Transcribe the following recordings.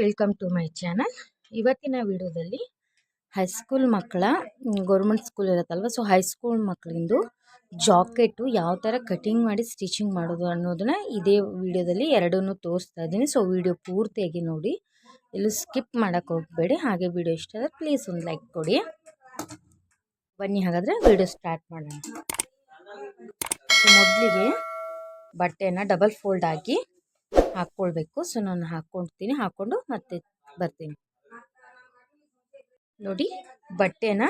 Welcome to my channel. ಇವತ್ತಿನ ವಿಡಿಯೋದಲ್ಲಿ high school ಮಕ್ಕಳ ಗೌರ್ಮೆಂಟ್ ಸ್ಕೂಲ್ ಇರುತ್ತಲ್ವ, ಸೊ ಹೈಸ್ಕೂಲ್ ಮಕ್ಕಳಿಂದು ಜಾಕೆಟು ಯಾವ ಥರ ಕಟಿಂಗ್ ಮಾಡಿ ಸ್ಟಿಚಿಂಗ್ ಮಾಡೋದು ಅನ್ನೋದನ್ನ ಇದೇ ವಿಡಿಯೋದಲ್ಲಿ ಎರಡನ್ನೂ ತೋರಿಸ್ತಾ ಇದ್ದೀನಿ. ಸೊ ವಿಡಿಯೋ ಪೂರ್ತಿಯಾಗಿ ನೋಡಿ, ಎಲ್ಲೂ ಸ್ಕಿಪ್ ಮಾಡೋಕ್ಕೆ ಹೋಗಬೇಡಿ. ಹಾಗೆ ವಿಡಿಯೋ ಇಷ್ಟ ಆದರೆ ಪ್ಲೀಸ್ ಒಂದು ಲೈಕ್ ಕೊಡಿ. ಬನ್ನಿ ಹಾಗಾದರೆ ವಿಡಿಯೋ ಸ್ಟಾರ್ಟ್ ಮಾಡೋಣ. ಸೊ ಮೊದಲಿಗೆ ಬಟ್ಟೆನ ಡಬಲ್ ಫೋಲ್ಡ್ ಆಗಿ ಹಾಕ್ಕೊಳ್ಬೇಕು. ಸೊ ನಾನು ಹಾಕ್ಕೊಳ್ತೀನಿ, ಹಾಕ್ಕೊಂಡು ಮತ್ತೆ ಬರ್ತೀನಿ. ನೋಡಿ, ಬಟ್ಟೆನ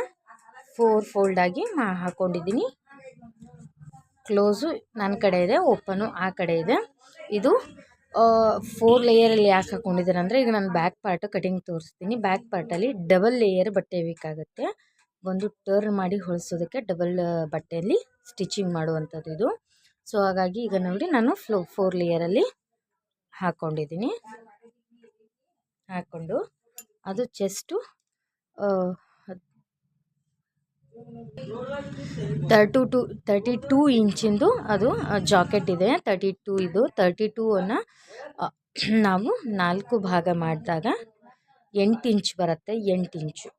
4 ಫೋಲ್ಡ್ ಆಗಿ ಹಾಕ್ಕೊಂಡಿದ್ದೀನಿ. ಕ್ಲೋಸು ನನ್ನ ಕಡೆ ಇದೆ, ಓಪನು ಆ ಕಡೆ ಇದೆ. ಇದು 4 ಲೇಯರಲ್ಲಿ ಯಾಕೆ ಹಾಕ್ಕೊಂಡಿದ್ದೀನಿ ಅಂದರೆ, ಈಗ ನಾನು ಬ್ಯಾಕ್ ಪಾರ್ಟ್ ಕಟಿಂಗ್ ತೋರಿಸ್ತೀನಿ. ಬ್ಯಾಕ್ ಪಾರ್ಟಲ್ಲಿ ಡಬಲ್ ಲೇಯರ್ ಬಟ್ಟೆ ಬೇಕಾಗುತ್ತೆ. ಒಂದು ಟರ್ನ್ ಮಾಡಿ ಹೊಲಿಸೋದಕ್ಕೆ ಡಬಲ್ ಬಟ್ಟೆಯಲ್ಲಿ ಸ್ಟಿಚಿಂಗ್ ಮಾಡುವಂಥದ್ದು ಇದು. ಸೊ ಹಾಗಾಗಿ ಈಗ ನೋಡಿ, ನಾನು 4 ಲೇಯರಲ್ಲಿ ಹಾಕ್ಕೊಂಡಿದ್ದೀನಿ. ಹಾಕ್ಕೊಂಡು ಅದು ಚೆಸ್ಟು 32 ಇಂಚಿಂದು ಅದು ಜಾಕೆಟ್ ಇದೆ. 32 ಇದು 32ಅನ್ನು ನಾವು 4 ಭಾಗ ಮಾಡಿದಾಗ 8 ಇಂಚ್ ಬರುತ್ತೆ. 8 ಇಂಚು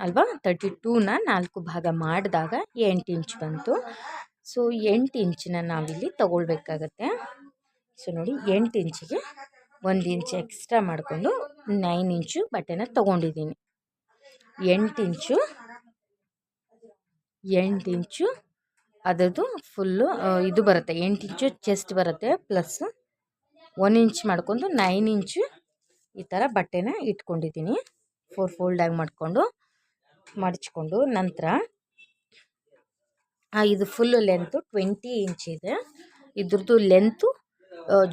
ಅಲ್ವಾ? 32ನ 4 ಭಾಗ ಮಾಡಿದಾಗ 8 ಇಂಚ್ ಬಂತು. ಸೊ 8 ಇಂಚನ್ನ ನಾವಿಲ್ಲಿ ತಗೊಳ್ಬೇಕಾಗತ್ತೆ. ಸೊ ನೋಡಿ, 8 ಇಂಚಿಗೆ 1 ಇಂಚ್ ಎಕ್ಸ್ಟ್ರಾ ಮಾಡಿಕೊಂಡು 9 ಇಂಚು ಬಟ್ಟೆನ ತೊಗೊಂಡಿದ್ದೀನಿ. 8 ಇಂಚು ಅದರದ್ದು ಫುಲ್ಲು ಇದು ಬರುತ್ತೆ. 8 ಇಂಚು ಚೆಸ್ಟ್ ಬರುತ್ತೆ, ಪ್ಲಸ್ 1 ಇಂಚ್ ಮಾಡ್ಕೊಂಡು 9 ಇಂಚು ಈ ಥರ ಬಟ್ಟೆನ ಇಟ್ಕೊಂಡಿದ್ದೀನಿ. 4 ಫೋಲ್ಡಾಗಿ ಮಡಚ್ಕೊಂಡು ನಂತರ ಇದು ಫುಲ್ಲು ಲೆಂತು 20 ಇಂಚ್ ಇದೆ. ಇದ್ರದ್ದು ಲೆಂತು,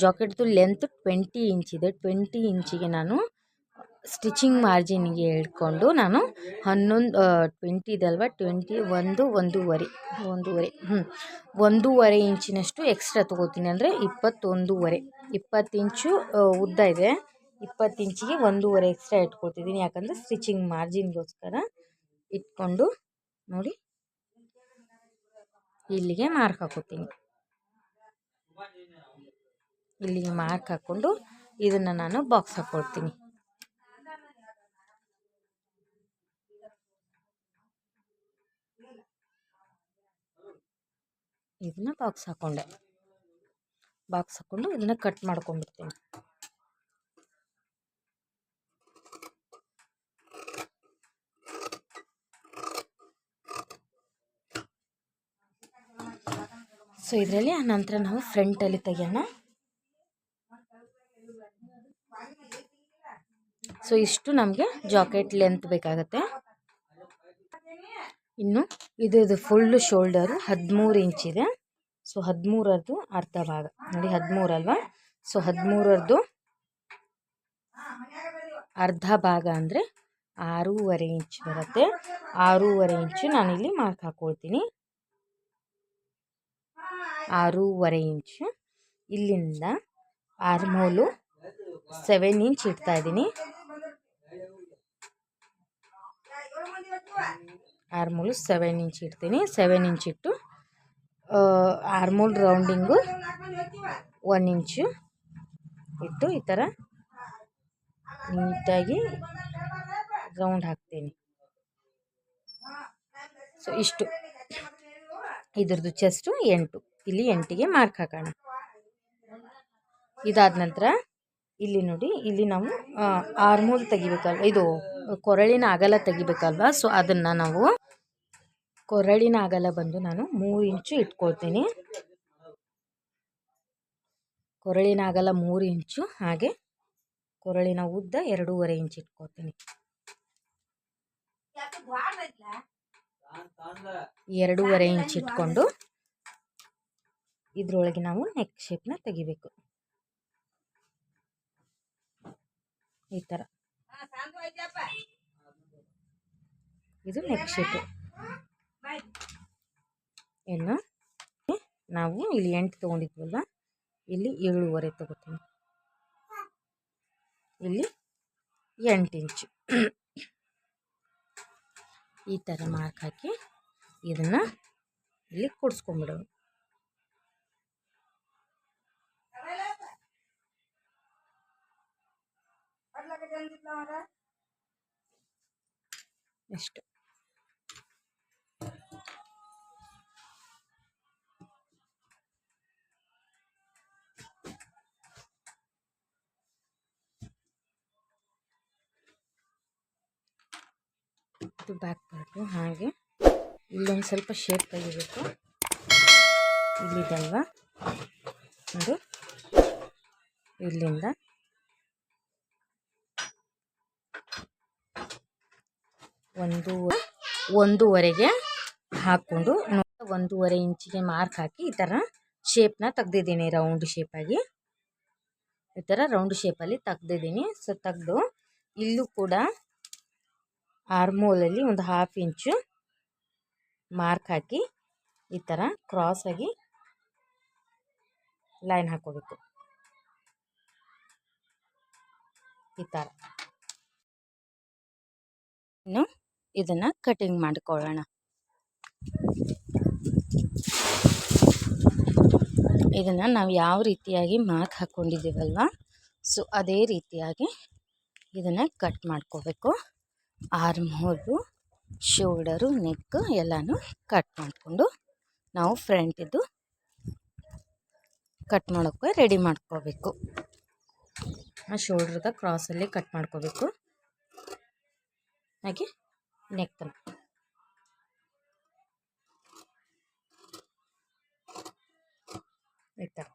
ಜಾಕೆಟ್ದು ಲೆಂತ್ 20 ಇಂಚ್ ಇದೆ. 20 ಇಂಚಿಗೆ ನಾನು ಸ್ಟಿಚಿಂಗ್ ಮಾರ್ಜಿನ್ಗೆ ಹೇಳ್ಕೊಂಡು ನಾನು 20 ಇದೆ ಅಲ್ವಾ, 1.5 ಇಂಚಿನಷ್ಟು ಎಕ್ಸ್ಟ್ರಾ ತೊಗೋತೀನಿ. ಅಂದರೆ 20 ಇಂಚು ಉದ್ದ ಇದೆ. 20 ಇಂಚಿಗೆ 1.5 ಎಕ್ಸ್ಟ್ರಾ ಇಟ್ಕೊಳ್ತಿದ್ದೀನಿ. ಯಾಕಂದರೆ ಸ್ಟಿಚಿಂಗ್ ಮಾರ್ಜಿನ್ಗೋಸ್ಕರ ಇಟ್ಕೊಂಡು ನೋಡಿ ಇಲ್ಲಿಗೆ ಮಾರ್ಕ್ ಹಾಕೋತೀನಿ. ಇಲ್ಲಿಗೆ ಮಾರ್ಕ್ ಹಾಕ್ಕೊಂಡು ಇದನ್ನು ನಾನು ಬಾಕ್ಸ್ ಹಾಕ್ಕೊಳ್ತೀನಿ. ಇದನ್ನ ಬಾಕ್ಸ್ ಹಾಕ್ಕೊಂಡು ಇದನ್ನು ಕಟ್ ಮಾಡ್ಕೊಂಡ್ಬಿಡ್ತೀನಿ. ಸೊ ಇದರಲ್ಲಿ ನಂತರ ನಾವು ಫ್ರಂಟಲ್ಲಿ ತೆಗೆಯೋಣ. ಸೊ ಇಷ್ಟು ನಮಗೆ ಜಾಕೆಟ್ ಲೆಂತ್ ಬೇಕಾಗುತ್ತೆ. ಇನ್ನು ಇದು ಫುಲ್ಲು ಶೋಲ್ಡರು 13 ಇಂಚಿದೆ. ಸೊ 13ರದ್ದು ಅರ್ಧ ಭಾಗ ನೋಡಿ, 13 ಅಲ್ವಾ? ಸೊ 13ರದ್ದು ಅರ್ಧ ಭಾಗ ಅಂದರೆ 6.5 ಇಂಚ್ ಬರುತ್ತೆ. 6.5 ಇಂಚು ನಾನಿಲ್ಲಿ ಮಾರ್ಕ್ ಹಾಕ್ಕೊಳ್ತೀನಿ. 6.5 ಇಂಚು. ಇಲ್ಲಿಂದ ಆರ್ಮೋಲು 7 ಇಂಚ್ ಇಡ್ತಾ ಇದ್ದೀನಿ. ಆರ್ಮೋಲು 7 ಇಂಚ್ ಇಡ್ತೀನಿ. 7 ಇಂಚ್ ಇಟ್ಟು ಆರ್ಮೋಲ್ ರೌಂಡಿಂಗು 1 ಇಂಚು ಇಟ್ಟು ಈ ಥರ ನೀಟಾಗಿ ರೌಂಡ್ ಹಾಕ್ತೀನಿ. ಸೊ ಇಷ್ಟು. ಇದ್ರದ್ದು ಚೆಸ್ಟು 8. ಇಲ್ಲಿ 8ಗೆ ಮಾರ್ಕ್ ಹಾಕೋಣ. ಇದಾದ ನಂತರ ಇಲ್ಲಿ ನೋಡಿ, ಇಲ್ಲಿ ನಾವು ಆರ್ಮೋಲ್ ತೆಗಿಬೇಕಲ್ವ, ಇದು ಕೊರಳಿನ ಅಗಲ ತೆಗಿಬೇಕಲ್ವ. ಸೊ ಅದನ್ನು ನಾವು ಕೊರಳಿನ ಅಗಲ ಬಂದು ನಾನು 3 ಇಂಚು ಇಟ್ಕೊಳ್ತೀನಿ. ಕೊರಳಿನ ಅಗಲ 3 ಇಂಚು, ಹಾಗೆ ಕೊರಳಿನ ಉದ್ದ 2.5 ಇಂಚ್ ಇಟ್ಕೊಳ್ತೀನಿ. 2.5 ಇಂಚ್ ಇಟ್ಕೊಂಡು ಇದ್ರೊಳಗೆ ನಾವು ನೆಕ್ ಶೇಪ್ನ ತೆಗಿಬೇಕು. ಈ ಥರ ಇದು ನೆಕ್ ಶೇಪು. ಇನ್ನು ನಾವು ಇಲ್ಲಿ 8 ತೊಗೊಂಡಿದ್ವಲ್ವ, ಇಲ್ಲಿ 7.5 ತೊಗೋತೀನಿ. ಇಲ್ಲಿ 8 ಇಂಚು ಈ ಥರ ಮಾರ್ಕ್ ಹಾಕಿ ಇದನ್ನು ಇಲ್ಲಿ ಕೂಡಿಸ್ಕೊಂಡ್ಬಿಡೋದು. ಎಷ್ಟು ಇದು ಬ್ಯಾಕ್ ಪಾರ್ಟು. ಹಾಗೆ ಇಲ್ಲೊಂದು ಸ್ವಲ್ಪ ಶೇಪ್ ತೆಗಿಬೇಕು. ಇಲ್ಲಿದಲ್ವಾ ಒಂದು ಇಲ್ಲಿಂದ ಒಂದೂವರೆಗೆ ಹಾಕ್ಕೊಂಡು 1.5 ಇಂಚಿಗೆ ಮಾರ್ಕ್ ಹಾಕಿ ಈ ಥರ ಶೇಪ್ನ ತೆಗ್ದಿದ್ದೀನಿ. ರೌಂಡ್ ಶೇಪಾಗಿ ಈ ಥರ ರೌಂಡ್ ಶೇಪಲ್ಲಿ ತೆಗ್ದಿದ್ದೀನಿ. ಸೊ ತೆಗೆದು ಇಲ್ಲೂ ಕೂಡ ಆರ್ಮೋಲಲ್ಲಿ ಒಂದು 1/2 ಇಂಚು ಮಾರ್ಕ್ ಹಾಕಿ ಈ ಥರ ಕ್ರಾಸಾಗಿ ಲೈನ್ ಹಾಕೋಬೇಕು. ಈ ಥರ ಇನ್ನು ಇದನ್ನು ಕಟಿಂಗ್ ಮಾಡಿಕೊಳ್ಳೋಣ. ಇದನ್ನು ನಾವು ಯಾವ ರೀತಿಯಾಗಿ ಮಾರ್ಕ್ ಹಾಕ್ಕೊಂಡಿದ್ದೀವಲ್ವ, ಸೊ ಅದೇ ರೀತಿಯಾಗಿ ಇದನ್ನು ಕಟ್ ಮಾಡ್ಕೋಬೇಕು. ಆರ್ಮ್ ಹೋಲು, ಶೋಲ್ಡರು, ನೆಕ್ ಎಲ್ಲನೂ ಕಟ್ ಮಾಡಿಕೊಂಡು ನಾವು ಫ್ರಂಟಿದ್ದು ಕಟ್ ಮಾಡೋಕ್ಕೆ ರೆಡಿ ಮಾಡ್ಕೋಬೇಕು. ಆ ಶೋಲ್ಡ್ರದ ಕ್ರಾಸಲ್ಲಿ ಕಟ್ ಮಾಡ್ಕೋಬೇಕು. ಹಾಗೆ ನೆಕ್ಕನ್ನು ಈ ಥರ.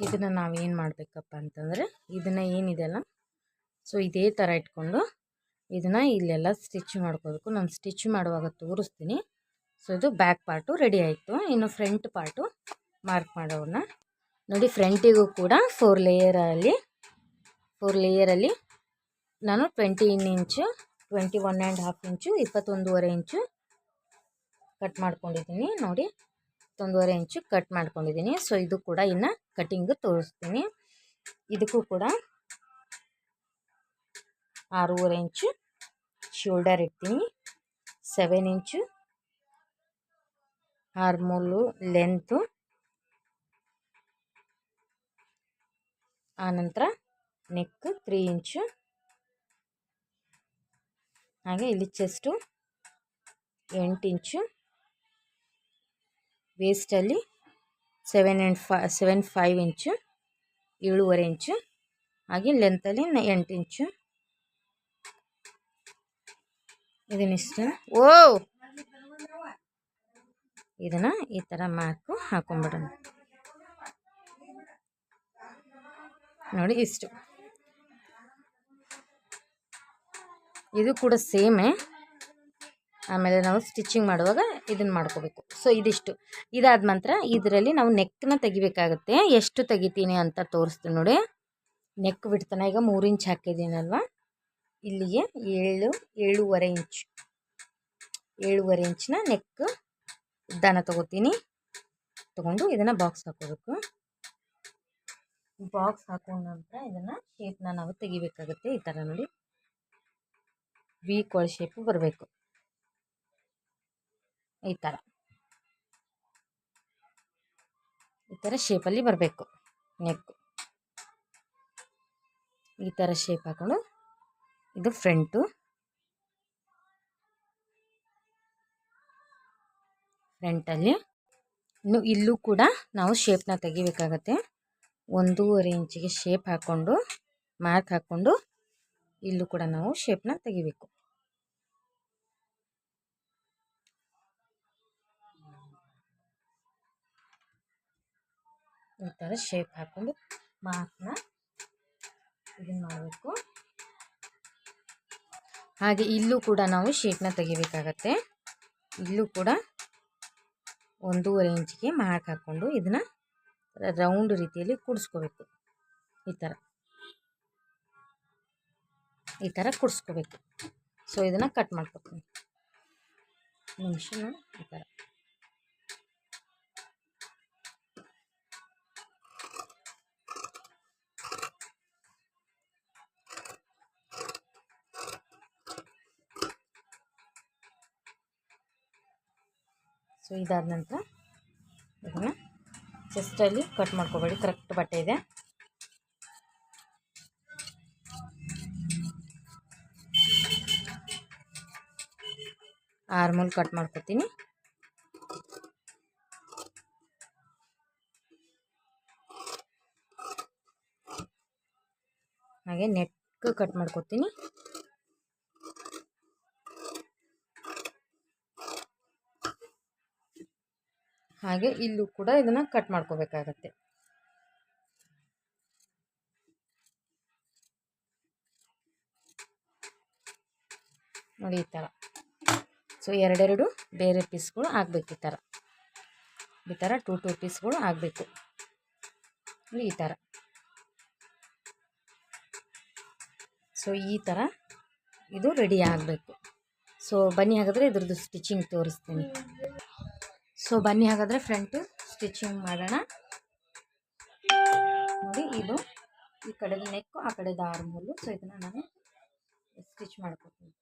ಇದನ್ನು ನಾವೇನು ಮಾಡಬೇಕಪ್ಪ ಅಂತಂದರೆ ಇದನ್ನು ಏನಿದೆಯಲ್ಲ, ಸೊ ಇದೇ ಥರ ಇಟ್ಕೊಂಡು ಇದನ್ನು ಇಲ್ಲೆಲ್ಲ ಸ್ಟಿಚ್ ಮಾಡ್ಕೋಬೇಕು. ನಾನು ಸ್ಟಿಚ್ ಮಾಡುವಾಗ ತೋರಿಸ್ತೀನಿ. ಸೊ ಇದು ಬ್ಯಾಕ್ ಪಾರ್ಟು ರೆಡಿ ಆಯಿತು. ಇನ್ನು ಫ್ರಂಟ್ ಪಾರ್ಟು ಮಾರ್ಕ್ ಮಾಡೋಣ. ನೋಡಿ, ಫ್ರಂಟಿಗೂ ಕೂಡ 4 ಲೇಯರಲ್ಲಿ ನಾನು 21 ಇಂಚು 21.5 ಇಂಚು 21.5 ಇಂಚು ಕಟ್ ಮಾಡ್ಕೊಂಡಿದ್ದೀನಿ. ನೋಡಿ, 21.5 ಇಂಚು ಕಟ್ ಮಾಡ್ಕೊಂಡಿದ್ದೀನಿ. ಸೊ ಇದು ಕೂಡ ಇನ್ನು ಕಟಿಂಗ್ ತೋರಿಸ್ತೀನಿ. ಇದಕ್ಕೂ ಕೂಡ 6.5 ಇಂಚು ಶೋಲ್ಡರ್ ಇಡ್ತೀನಿ. 7 ಇಂಚು ಆರ್ಮೋಲು ಲೆಂತು, ಆನಂತರ ನೆಕ್ 3 ಇಂಚು, ಹಾಗೆ ಇಲ್ಲಿ ಚೆಸ್ಟು 8 ಇಂಚು, ವೇಸ್ಟಲ್ಲಿ 7.5 ಇಂಚು 7.5 ಇಂಚು, ಹಾಗೆ ಲೆಂತಲ್ಲಿ 8 ಇಂಚು. ಇದನ್ನಿಷ್ಟ ಇದನ್ನು ಈ ಥರ ಮಾರ್ಕು ಹಾಕೊಂಡ್ಬಿಡೋಣ. ನೋಡಿ, ಇಷ್ಟು. ಇದು ಕೂಡ ಸೇಮೇ. ಆಮೇಲೆ ನಾವು ಸ್ಟಿಚಿಂಗ್ ಮಾಡುವಾಗ ಇದನ್ನು ಮಾಡ್ಕೋಬೇಕು. ಸೊ ಇದಿಷ್ಟು. ಇದಾದ ನಂತರ ಇದರಲ್ಲಿ ನಾವು ನೆಕ್ನ ತೆಗಿಬೇಕಾಗುತ್ತೆ. ಎಷ್ಟು ತೆಗಿತೀನಿ ಅಂತ ತೋರಿಸ್ತೀನಿ ನೋಡಿ. ನೆಕ್ ಬಿಡ್ತಾನೆ ಈಗ 3 ಇಂಚ್ ಹಾಕಿದ್ದೀನಲ್ವ, ಇಲ್ಲಿಗೆ 7.5 ಇಂಚು 7.5 ಇಂಚಿನ ನೆಕ್ ಉದ್ದಾನ ತೊಗೋತೀನಿ. ತೊಗೊಂಡು ಇದನ್ನು ಬಾಕ್ಸ್ ಹಾಕೋಬೇಕು. ಬಾಕ್ಸ್ ಹಾಕೊಂಡ ನಂತರ ಇದನ್ನು ಶೇಪ್ನ ನಾವು ತೆಗಿಬೇಕಾಗುತ್ತೆ. ಈ ಥರ ನೋಡಿ, ವೀಕ್ ಶೇಪು ಬರಬೇಕು. ಈ ಥರ ಶೇಪಲ್ಲಿ ಬರಬೇಕು. ನೆಕ್ ಈ ಥರ ಶೇಪ್ ಹಾಕೊಂಡು ಇದು ಫ್ರಂಟಲ್ಲಿ ಇನ್ನು ಇಲ್ಲೂ ಕೂಡ ನಾವು ಶೇಪ್ನ ತೆಗಿಬೇಕಾಗತ್ತೆ. 1.5 ಇಂಚಿಗೆ ಶೇಪ್ ಹಾಕ್ಕೊಂಡು ಮಾರ್ಕ್ ಹಾಕ್ಕೊಂಡು ಇಲ್ಲೂ ಕೂಡ ನಾವು ಶೇಪ್ನ ತೆಗಿಬೇಕು. ಈ ಥರ ಶೇಪ್ ಹಾಕ್ಕೊಂಡು ಮಾರ್ಕ್ನ ಇದನ್ನು ಮಾಡಬೇಕು. ಹಾಗೆ ಇಲ್ಲೂ ಕೂಡ ನಾವು ಶೇಪ್ನ ತೆಗಿಬೇಕಾಗತ್ತೆ. ಇಲ್ಲೂ ಕೂಡ 1.5 ಇಂಚಿಗೆ ಮಾರ್ಕ್ ಹಾಕ್ಕೊಂಡು ಇದನ್ನು ರೌಂಡ್ ರೀತಿಯಲ್ಲಿ ಕೂಡಿಸ್ಕೋಬೇಕು. ಈ ಥರ ಕೂಡಿಸ್ಕೋಬೇಕು. ಸೊ ಇದನ್ನು ಕಟ್ ಮಾಡ್ಕೊತೀನಿ. ನಿಮಿಷ ಈ ಥರ. ಸೊ ಇದಾದ ನಂತರ ಇದನ್ನು ಚೆಸ್ಟಲ್ಲಿ ಕಟ್ ಮಾಡ್ಕೋಬೇಡಿ, ಕರೆಕ್ಟ್ ಬಟ್ಟೆ ಇದೆ. ಆರ್ಮೋಲ್ ಕಟ್ ಮಾಡ್ಕೊತೀನಿ. ಹಾಗೆ ನೆಕ್ ಕಟ್ ಮಾಡ್ಕೊತೀನಿ. ಹಾಗೆ ಇಲ್ಲೂ ಕೂಡ ಇದನ್ನು ಕಟ್ ಮಾಡ್ಕೋಬೇಕಾಗತ್ತೆ. ನೋಡಿ ಈ ಥರ. ಸೊ ಎರಡೆರಡು ಬೇರೆ ಪೀಸ್ಗಳು ಆಗಬೇಕು. ಈ ಥರ 2 ಪೀಸ್ಗಳು ಆಗಬೇಕು. ಈ ಥರ. ಸೊ ಈ ಥರ ಇದು ರೆಡಿ ಆಗಬೇಕು. ಸೊ ಬನ್ನಿ ಹಾಗಾದರೆ ಇದ್ರದ್ದು ಸ್ಟಿಚಿಂಗ್ ತೋರಿಸ್ತೀನಿ. ಸೊ ಬನ್ನಿ ಹಾಗಾದರೆ ಫ್ರಂಟ್ ಸ್ಟಿಚಿಂಗ್ ಮಾಡೋಣ. ನೋಡಿ ಇದು ಈ ಕಡೆದ ನೆಕ್ಕು, ಆ ಕಡೆದ ಆರ್ಮೋಲು. ಸೊ ಇದನ್ನು ನಾನು ಸ್ಟಿಚ್ ಮಾಡ್ಕೊತೀನಿ.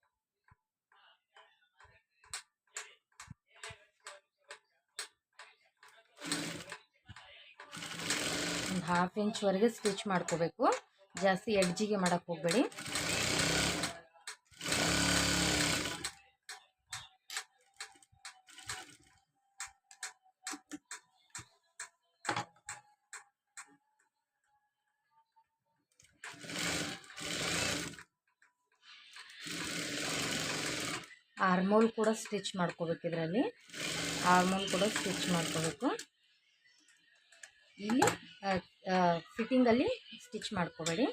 ಒಂದು 1/2 ಇಂಚ್ವರೆಗೆ ಸ್ಟಿಚ್ ಮಾಡ್ಕೋಬೇಕು. ಜಾಸ್ತಿ ಎಡ್ಜಿಗೆ ಮಾಡೋಕ್ಕೆ ಹೋಗಬೇಡಿ. ಆರ್ಮೋಲ್ ಕೂಡ ಸ್ಟಿಚ್ ಮಾಡ್ಕೋಬೇಕು. ಇದರಲ್ಲಿ ಆರ್ಮೋಲ್ ಕೂಡ ಸ್ಟಿಚ್ ಮಾಡ್ಕೋಬೇಕು. ಇಲ್ಲಿ ಫಿಟ್ಟಿಂಗಲ್ಲಿ ಸ್ಟಿಚ್ ಮಾಡ್ಕೋಬೇಡಿ,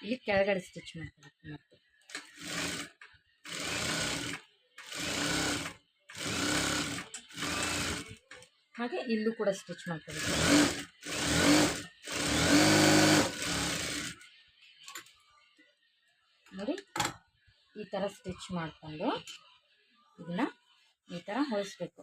ಇಲ್ಲಿ ಕೆಳಗಡೆ ಸ್ಟಿಚ್ ಮಾಡ್ಕೋಬೇಕು. ಮತ್ತೆ ಹಾಗೆ ಇಲ್ಲೂ ಕೂಡ ಸ್ಟಿಚ್ ಮಾಡ್ಕೋಬೇಕು. ನೋಡಿ ಈ ಥರ ಸ್ಟಿಚ್ ಮಾಡಿಕೊಂಡು ಇದನ್ನ ಈ ಥರ ಹೊಲಿಸ್ಬೇಕು.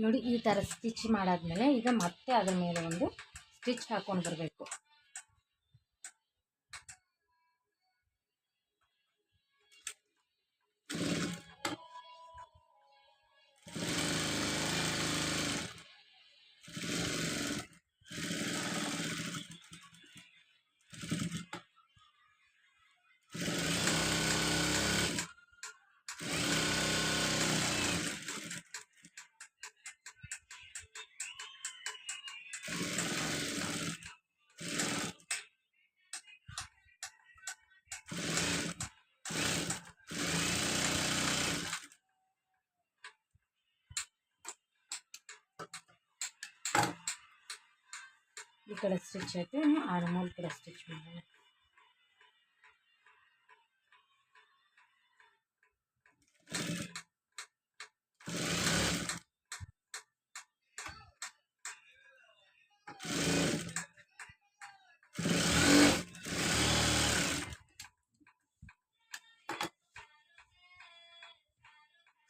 ನೋಡಿ ಈ ಥರ ಸ್ಟಿಚ್ ಮಾಡಾದ್ಮೇಲೆ ಈಗ ಮತ್ತೆ ಅದ್ರ ಮೇಲೆ ಒಂದು ಸ್ಟಿಚ್ ಹಾಕೊಂಡು ಬರಬೇಕು. ಈ ಕಡೆ ಸ್ಟಿಚ್ ಆಯಿತು, ಆರ್ಮೋಲ್ ಕೂಡ ಸ್ಟಿಚ್ ಮಾಡೋಣ.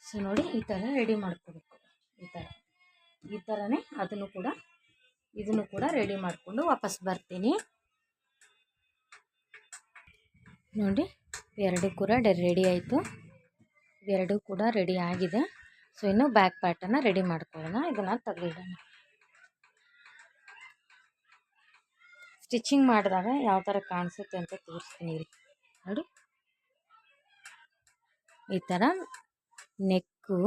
ಸೊ ನೋಡಿ ಈ ಥರ ರೆಡಿ ಮಾಡ್ಕೋಬೇಕು. ಈ ಥರನೇ ಇದನ್ನು ಕೂಡ ರೆಡಿ ಮಾಡಿಕೊಂಡು ವಾಪಸ್ ಬರ್ತೀನಿ. ನೋಡಿ ಎರಡು ಕೂಡ ರೆಡಿ ಆಯಿತು. ಎರಡು ಕೂಡ ರೆಡಿ ಆಗಿದೆ. ಸೊ ಇನ್ನು ಬ್ಯಾಕ್ ಪಾರ್ಟನ್ನು ರೆಡಿ ಮಾಡ್ಕೊಳ್ಳೋಣ. ಇದನ್ನು ತೆಗೆದಿಡೋಣ. ಸ್ಟಿಚಿಂಗ್ ಮಾಡಿದಾಗ ಯಾವ ಥರ ಕಾಣಿಸುತ್ತೆ ಅಂತ ತೋರಿಸ್ತೀನಿ ರೀ. ನೋಡಿ ಈ ಥರ ನೆಕ್ಕು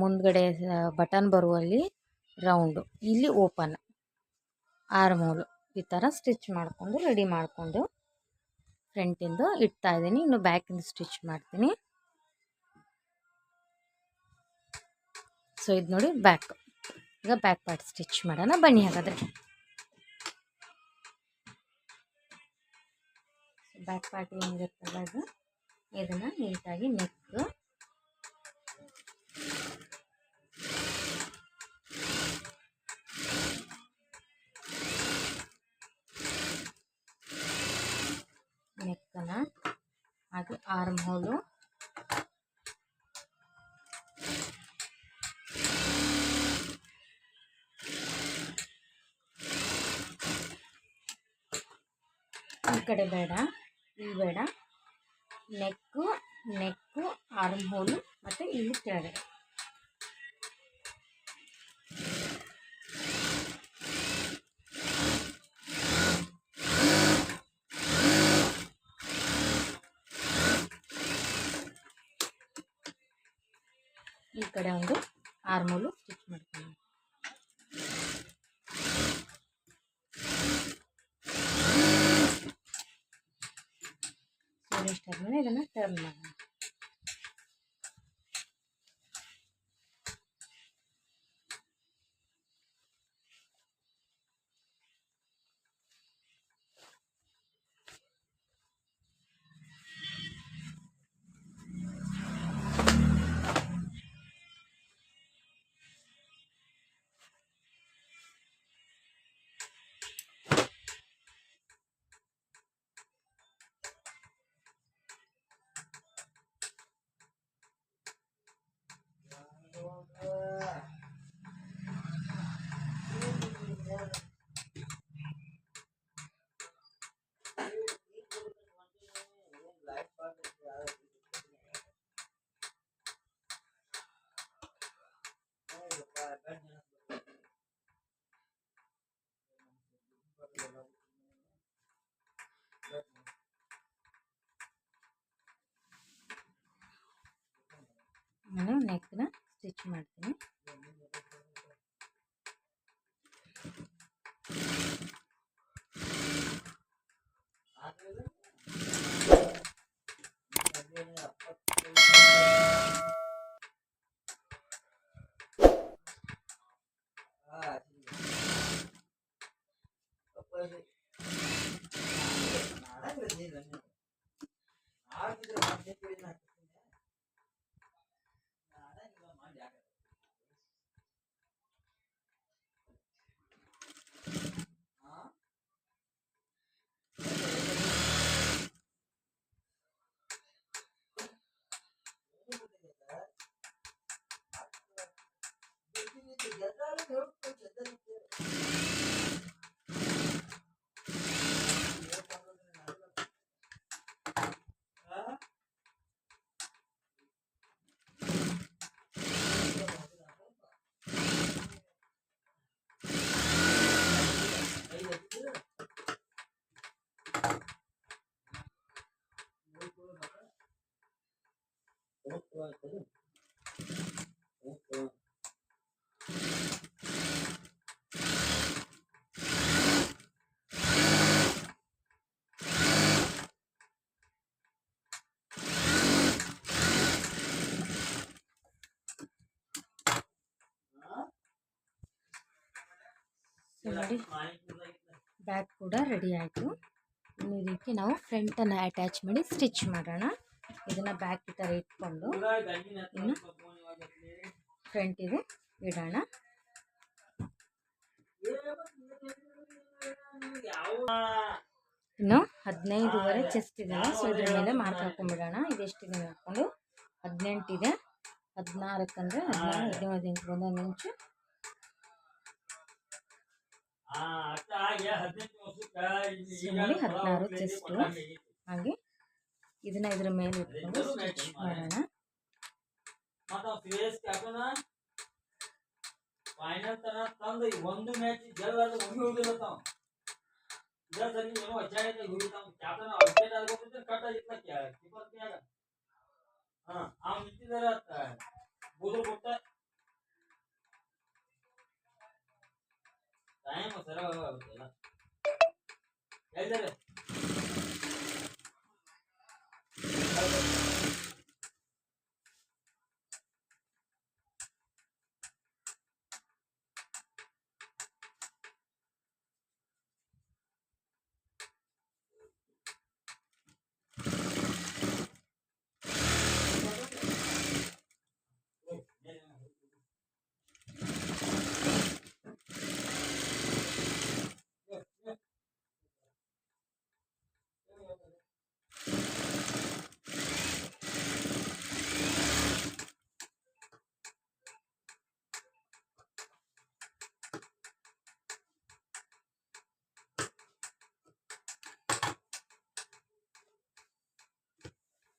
ಮುಂದ್ಗಡೆ ಬಟನ್ ಬರುವಲ್ಲಿ ರೌಂಡು, ಇಲ್ಲಿ ಓಪನ್. ಆರ್ಮ್ ಹೋಲು ಈ ಥರ ಸ್ಟಿಚ್ ಮಾಡಿಕೊಂಡು ರೆಡಿ ಮಾಡಿಕೊಂಡು ಫ್ರಂಟಿಂದು ಇಡ್ತಾ ಇದ್ದೀನಿ. ಇನ್ನು ಬ್ಯಾಕಿಂದು ಸ್ಟಿಚ್ ಮಾಡ್ತೀನಿ. ಸೊ ಇದು ನೋಡಿ ಬ್ಯಾಕ್. ಈಗ ಬ್ಯಾಕ್ ಪಾರ್ಟ್ ಸ್ಟಿಚ್ ಮಾಡೋಣ ಬನ್ನಿ. ಹಾಗಾದರೆ ಬ್ಯಾಕ್ ಪಾರ್ಟ್ ಏನಿರುತ್ತಲ್ಲ ಅದು ಇದನ್ನು ನೀಟಾಗಿ ನೆಕ್ಕು ನೆಕ್ಕನ್ನು ಹಾಗೆ ಆರ್ಮ್ ಹೋಲು ಈ ಕಡೆ ಬೇಡ, ಇಲ್ಲಿ ಬೇಡ, ನೆಕ್ಕು ಆರ್ಮ್ ಹೋಲು ಮತ್ತು ಇಲ್ಲಿ ಕೆಳಗಡೆ. ಈ ಕಡೆ ಒಂದು ಆರ್ಮ್ ಹೋಲು ಸ್ಟಿಚ್ ಮಾಡ್ತೀನಿ. ಇಷ್ಟಾದ್ಮೇಲೆ ಇದನ್ನು ಟರ್ನ್ ಮಾಡೋಣ. ನಾನು ನೆಕ್ನ ಸ್ಟಿಚ್ ಮಾಡ್ತೀನಿ. ನೋಡಿ ಬ್ಯಾಕ್ ಕೂಡ ರೆಡಿ ಆಯಿತು. ಇನ್ನು ಇದಕ್ಕೆ ನಾವು ಫ್ರಂಟನ್ನು ಅಟ್ಯಾಚ್ ಮಾಡಿ ಸ್ಟಿಚ್ ಮಾಡೋಣ. ಇದನ್ನು ಬ್ಯಾಕ್ ಈ ಥರ ಇಟ್ಕೊಂಡು ಇನ್ನು ಫ್ರಂಟಿಗೆ ಇಡೋಣ. ಇನ್ನು 15.5 ಚೆಸ್ಟ್ ಇದೆ. ಸೊ ಇದ್ರ ಮೇಲೆ ಮಾರ್ಕ್ ಹಾಕೊಂಡ್ಬಿಡೋಣ. ಇದೆಷ್ಟಿದೆ ನೋಡಿಕೊಂಡು 18 ಇದೆ. 16 ಅಂದರೆ 16, 17, 18 ಒಂದೊಂದು ಇಂಚು. ನೋಡಿ 16 ಚೆಸ್ಟು. ಹಾಗೆ ಇದನ್ನ ಇದ್ರ ಮೇಲೆ ಇಟ್ಕೊಂಡು ಸ್ಟಿಚ್ ಮಾಡೋಣ.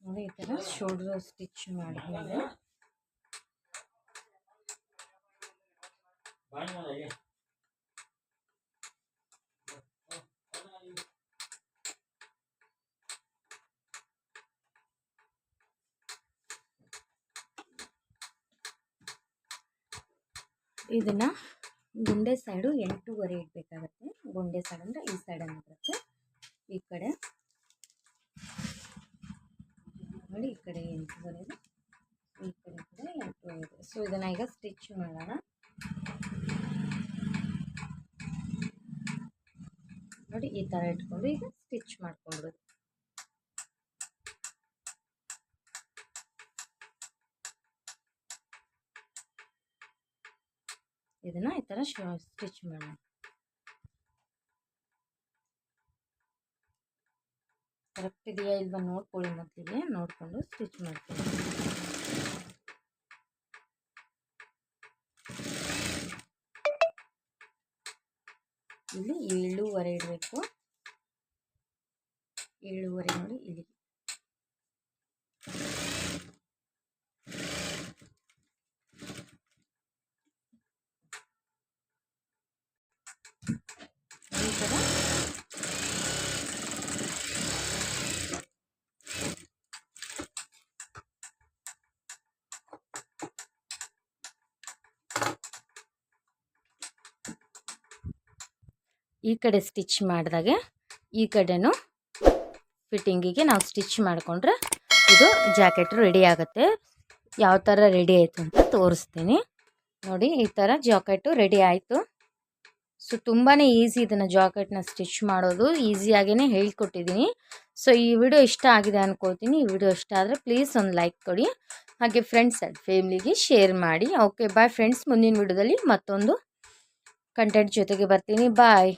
ನೋಡಿ ಈ ಥರ ಶೋಲ್ಡರ್ ಸ್ಟಿಚ್ ಮಾಡಿದ್ಮೇಲೆ ಇದನ್ನು ಗುಂಡೆ ಸೈಡು 8.5 ಇಡಬೇಕಾಗತ್ತೆ. ಗುಂಡೆ ಸೈಡ್ ಅಂದರೆ ಈ ಸೈಡ್ ಬರುತ್ತೆ. ಈ ಕಡೆ ನೋಡಿ, ಈ ಕಡೆ 8.5 ಇದೆ, ಈ ಕಡೆ ಕೂಡ 8.5 ಇದೆ. ಸೊ ಇದನ್ನು ಈಗ ಸ್ಟಿಚ್ ಮಾಡೋಣ. ನೋಡಿ ಈ ಥರ ಇಟ್ಕೊಂಡು ಈಗ ಸ್ಟಿಚ್ ಮಾಡ್ಕೊಳ್ಬೋದು. ಇದನ್ನು ಈ ಥರ ಸ್ಟಿಚ್ ಮಾಡೋಣ. ಕರೆಕ್ಟ್ ಇದೆಯಾ ಇಲ್ವಾ ನೋಡ್ಕೊಳ್ಳಿ, ಮೊದಲಿಗೆ ನೋಡಿಕೊಂಡು ಸ್ಟಿಚ್ ಮಾಡ್ಕೊಳ್ಳಿ. ಇಲ್ಲಿ 7.5 ಇಡಬೇಕು. 7.5 ನೋಡಿ ಇಲ್ಲಿ. ಈ ಥರ ಈ ಕಡೆ ಸ್ಟಿಚ್ ಮಾಡಿದಾಗೆ ಈ ಕಡೆನೂ ಫಿಟ್ಟಿಂಗಿಗೆ ನಾವು ಸ್ಟಿಚ್ ಮಾಡಿಕೊಂಡ್ರೆ ಇದು ಜಾಕೆಟ್ ರೆಡಿ ಆಗುತ್ತೆ. ಯಾವ ಥರ ರೆಡಿ ಆಯಿತು ಅಂತ ತೋರಿಸ್ತೀನಿ ನೋಡಿ. ಈ ಥರ ಜಾಕೆಟು ರೆಡಿ ಆಯಿತು. ಸೊ ತುಂಬಾ ಈಸಿ ಇದನ್ನು ಜಾಕೆಟ್ನ ಸ್ಟಿಚ್ ಮಾಡೋದು, ಈಸಿಯಾಗೇ ಹೇಳ್ಕೊಟ್ಟಿದ್ದೀನಿ. ಸೊ ಈ ವಿಡಿಯೋ ಇಷ್ಟ ಆಗಿದೆ ಅಂದ್ಕೊಳ್ತೀನಿ. ಈ ವಿಡಿಯೋ ಇಷ್ಟ ಆದರೆ ಪ್ಲೀಸ್ ಒಂದು ಲೈಕ್ ಕೊಡಿ, ಹಾಗೆ ಫ್ರೆಂಡ್ಸ್ ಆ್ಯಂಡ್ ಫ್ಯಾಮಿಲಿಗೆ ಶೇರ್ ಮಾಡಿ. ಓಕೆ ಬಾಯ್ ಫ್ರೆಂಡ್ಸ್, ಮುಂದಿನ ವಿಡಿಯೋದಲ್ಲಿ ಮತ್ತೊಂದು ಕಂಟೆಂಟ್ ಜೊತೆಗೆ ಬರ್ತೀನಿ. ಬಾಯ್.